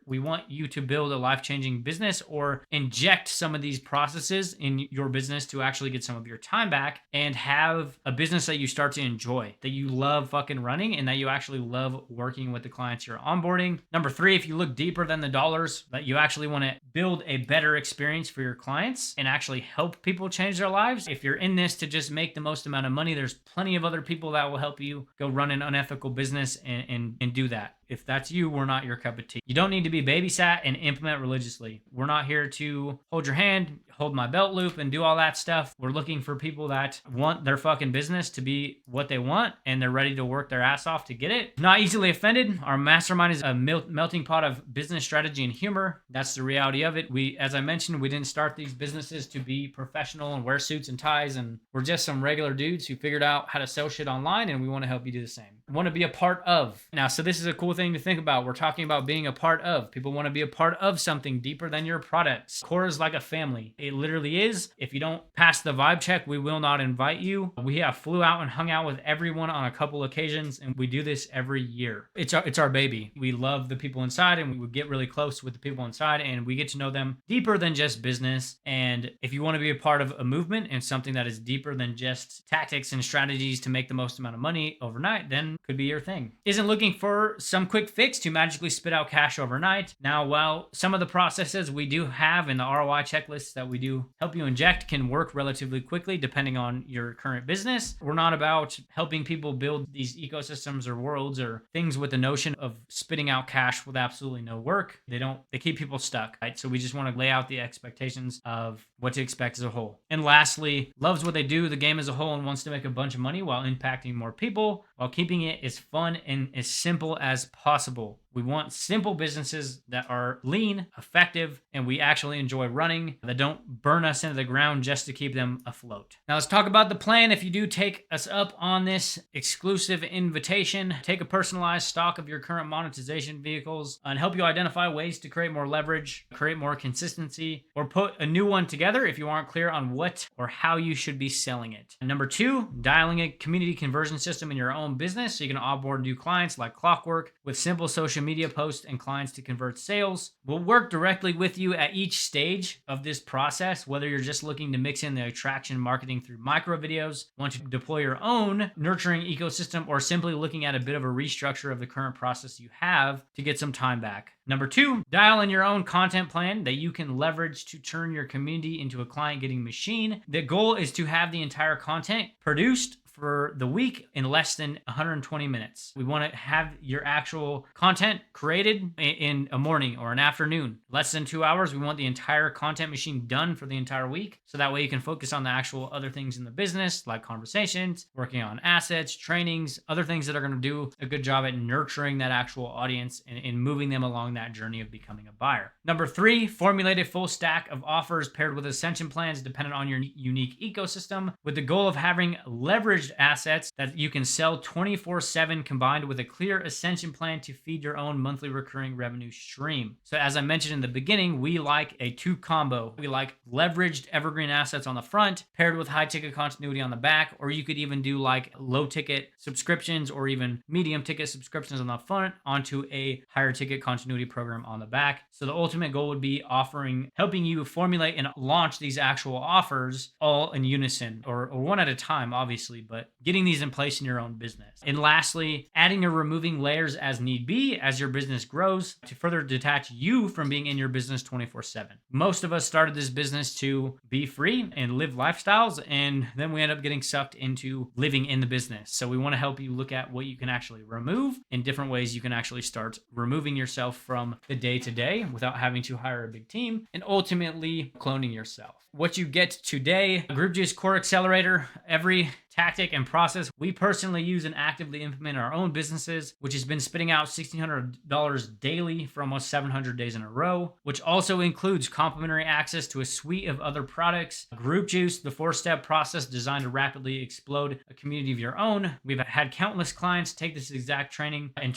We want you to build a life-changing business or inject some of these processes in your business to actually get some of your time back and have a business that you start to enjoy, that you love fucking running, and that you actually love working with the clients you're onboarding. Number three, if you look deeper than the dollars, that you actually want to build a better experience for your clients and actually help people change their lives. If you're in this to just make the most amount of money, there's plenty of other people that will help you go run an unethical business and do that. If that's you, we're not your cup of tea. You don't need to be babysat and implement religiously. We're not here to hold your hand, hold my belt loop, and do all that stuff. We're looking for people that want their fucking business to be what they want, and they're ready to work their ass off to get it. Not easily offended. Our mastermind is a melting pot of business strategy and humor. That's the reality of it. As I mentioned, we didn't start these businesses to be professional and wear suits and ties, and we're just some regular dudes who figured out how to sell shit online, and we want to help you do the same. We want to be a part of. Now, so this is a cool thing to think about. We're talking about being a part of. People want to be a part of something deeper than your products. Core is like a family. It literally is. If you don't pass the vibe check, we will not invite you. We have flew out and hung out with everyone on a couple occasions, and we do this every year. It's our baby. We love the people inside, and we get really close with the people inside, and we get to know them deeper than just business. And if you want to be a part of a movement and something that is deeper than just tactics and strategies to make the most amount of money overnight, then could be your thing. Isn't looking for some quick fix to magically spit out cash overnight. Now, while some of the processes we do have in the ROI checklists that we do help you inject can work relatively quickly depending on your current business, we're not about helping people build these ecosystems or worlds or things with the notion of spitting out cash with absolutely no work. They keep people stuck, right? So we just want to lay out the expectations of what to expect as a whole. And lastly, loves what they do, the game as a whole, and wants to make a bunch of money while impacting more people, while keeping it as fun and as simple as possible. We want simple businesses that are lean, effective, and we actually enjoy running, that don't burn us into the ground just to keep them afloat. Now let's talk about the plan. If you do take us up on this exclusive invitation, take a personalized stock of your current monetization vehicles and help you identify ways to create more leverage, create more consistency, or put a new one together if you aren't clear on what or how you should be selling it. And number two, dialing a community conversion system in your own business so you can onboard new clients like clockwork with simple social media posts and clients to convert sales. We'll work directly with you at each stage of this process, whether you're just looking to mix in the attraction marketing through micro videos, want to deploy your own nurturing ecosystem, or simply looking at a bit of a restructure of the current process you have to get some time back. Number two, dial in your own content plan that you can leverage to turn your community into a client getting machine. The goal is to have the entire content produced for the week in less than 120 minutes. We want to have your actual content created in a morning or an afternoon. Less than 2 hours, we want the entire content machine done for the entire week. So that way you can focus on the actual other things in the business, like conversations, working on assets, trainings, other things that are going to do a good job at nurturing that actual audience and moving them along that journey of becoming a buyer. Number three, formulate a full stack of offers paired with ascension plans dependent on your unique ecosystem with the goal of having leverage leveraged assets that you can sell 24/7 combined with a clear ascension plan to feed your own monthly recurring revenue stream. So as I mentioned in the beginning, we like a two combo. We like leveraged evergreen assets on the front paired with high ticket continuity on the back, or you could even do like low ticket subscriptions or even medium ticket subscriptions on the front onto a higher ticket continuity program on the back. So the ultimate goal would be helping you formulate and launch these actual offers all in unison or one at a time, obviously, but getting these in place in your own business. And lastly, adding or removing layers as need be as your business grows to further detach you from being in your business 24/7. Most of us started this business to be free and live lifestyles, and then we end up getting sucked into living in the business. So we want to help you look at what you can actually remove and different ways you can actually start removing yourself from the day-to-day without having to hire a big team and ultimately cloning yourself. What you get today, Group Juice Core Accelerator, every tactic and process we personally use and actively implement in our own businesses, which has been spitting out $1,600 daily for almost 700 days in a row, which also includes complimentary access to a suite of other products. Group Juice, the 4-step process designed to rapidly explode a community of your own. We've had countless clients take this exact training and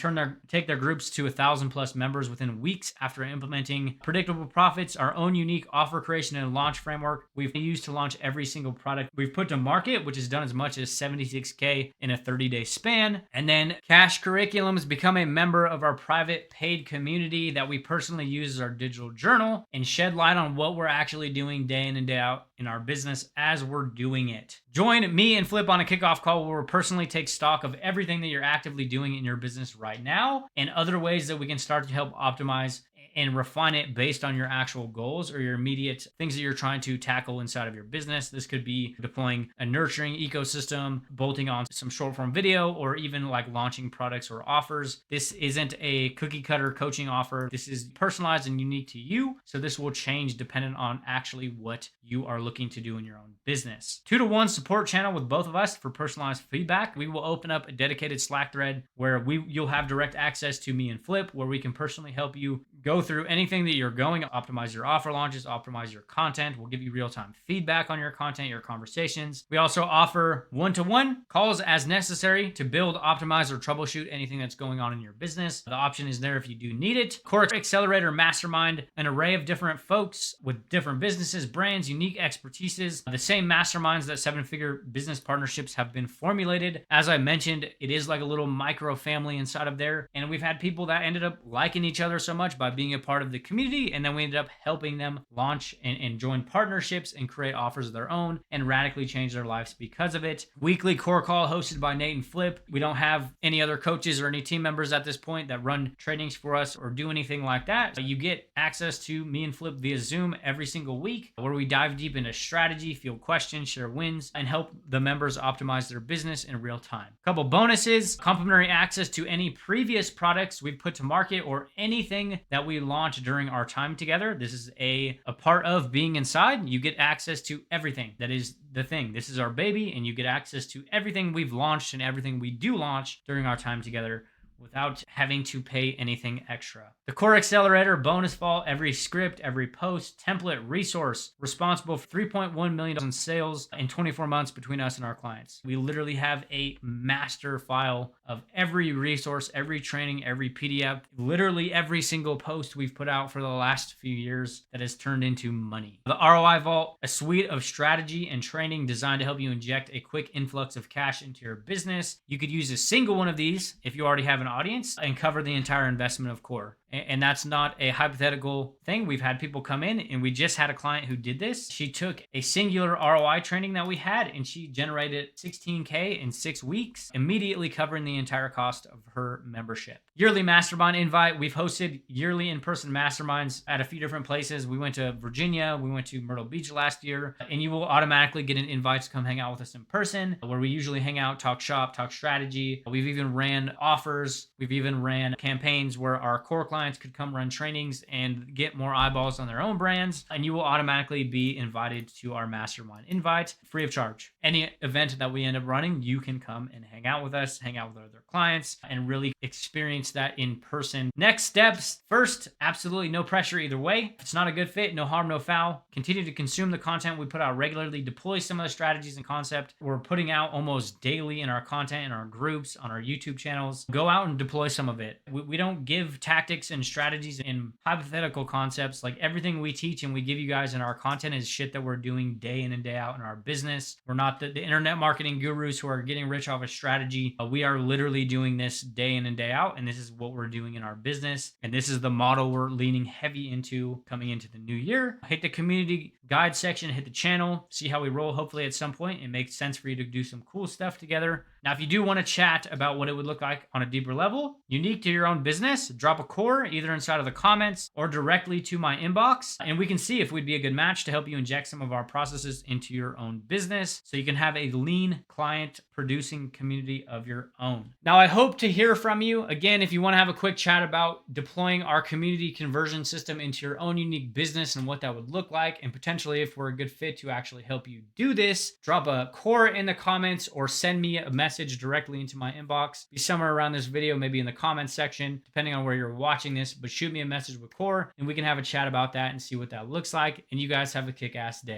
take their groups to 1,000 plus members within weeks after implementing predictable profits, our own unique offer creation and launch framework we've used to launch every single product we've put to market, which has done as much as 76K in a 30-day span. And then Cash Curriculums, become a member of our private paid community that we personally use as our digital journal and shed light on what we're actually doing day in and day out in our business as we're doing it. Join me and Flip on a kickoff call where we'll personally take stock of everything that you're actively doing in your business right now and other ways that we can start to help optimize and refine it based on your actual goals or your immediate things that you're trying to tackle inside of your business. This could be deploying a nurturing ecosystem, bolting on some short form video, or even like launching products or offers. This isn't a cookie cutter coaching offer. This is personalized and unique to you. So this will change dependent on actually what you are looking to do in your own business. 2-to-1 support channel with both of us for personalized feedback. We will open up a dedicated Slack thread where you'll have direct access to me and Flip, where we can personally help you go through anything that you're going, optimize your offer launches, optimize your content. We'll give you real-time feedback on your content, your conversations. We also offer one-to-one calls as necessary to build, optimize, or troubleshoot anything that's going on in your business. The option is there if you do need it. Core Accelerator Mastermind, an array of different folks with different businesses, brands, unique expertises. The same masterminds that 7-figure business partnerships have been formulated. As I mentioned, it is like a little micro family inside of there. And we've had people that ended up liking each other so much by being a part of the community, and then we ended up helping them launch and join partnerships and create offers of their own and radically change their lives because of it. Weekly core call hosted by Nate and Flip. We don't have any other coaches or any team members at this point that run trainings for us or do anything like that. You get access to me and Flip via Zoom every single week, where we dive deep into strategy, field questions, share wins, and help the members optimize their business in real time. A couple bonuses: complimentary access to any previous products we've put to market or anything that we launch during our time together. This is a part of being inside. You get access to everything. That is the thing. This is our baby, and you get access to everything we've launched and everything we do launch during our time together without having to pay anything extra. The Core Accelerator bonus fall, every script, every post, template, resource, responsible for $3.1 million in sales in 24 months between us and our clients. We literally have a master file of every resource, every training, every PDF, literally every single post we've put out for the last few years that has turned into money. The ROI Vault, a suite of strategy and training designed to help you inject a quick influx of cash into your business. You could use a single one of these if you already have an audience and cover the entire investment of Core. And that's not a hypothetical thing. We've had people come in, and we just had a client who did this. She took a singular ROI training that we had, and she generated $16K in 6 weeks, immediately covering the entire cost of her membership. Yearly mastermind invite. We've hosted yearly in-person masterminds at a few different places. We went to Virginia, we went to Myrtle Beach last year, and you will automatically get an invite to come hang out with us in person, where we usually hang out, talk shop, talk strategy. We've even ran offers. We've even ran campaigns where our core clients clients could come run trainings and get more eyeballs on their own brands. And you will automatically be invited to our mastermind invite free of charge. Any event that we end up running, you can come and hang out with us, hang out with other clients, and really experience that in person. Next steps. First, absolutely no pressure either way. If it's not a good fit, no harm, no foul. Continue to consume the content we put out regularly. Deploy some of the strategies and concept we're putting out almost daily in our content, in our groups, on our YouTube channels. Go out and deploy some of it. We don't give tactics and strategies and hypothetical concepts. Like everything we teach and we give you guys in our content is shit that we're doing day in and day out in our business. We're not the internet marketing gurus who are getting rich off a strategy. We are literally doing this day in and day out, and this is what we're doing in our business. And this is the model we're leaning heavy into coming into the new year. Hit the community guide section, hit the channel, see how we roll. Hopefully at some point it makes sense for you to do some cool stuff together. Now, if you do want to chat about what it would look like on a deeper level, unique to your own business, drop a core either inside of the comments or directly to my inbox, and we can see if we'd be a good match to help you inject some of our processes into your own business so you can have a lean client producing community of your own. Now, I hope to hear from you. Again, if you want to have a quick chat about deploying our community conversion system into your own unique business and what that would look like, and potentially if we're a good fit to actually help you do this, drop a core in the comments or send me a message directly into my inbox. Be somewhere around this video, maybe in the comments section, depending on where you're watching this, but shoot me a message with core and we can have a chat about that and see what that looks like. And you guys have a kick-ass day.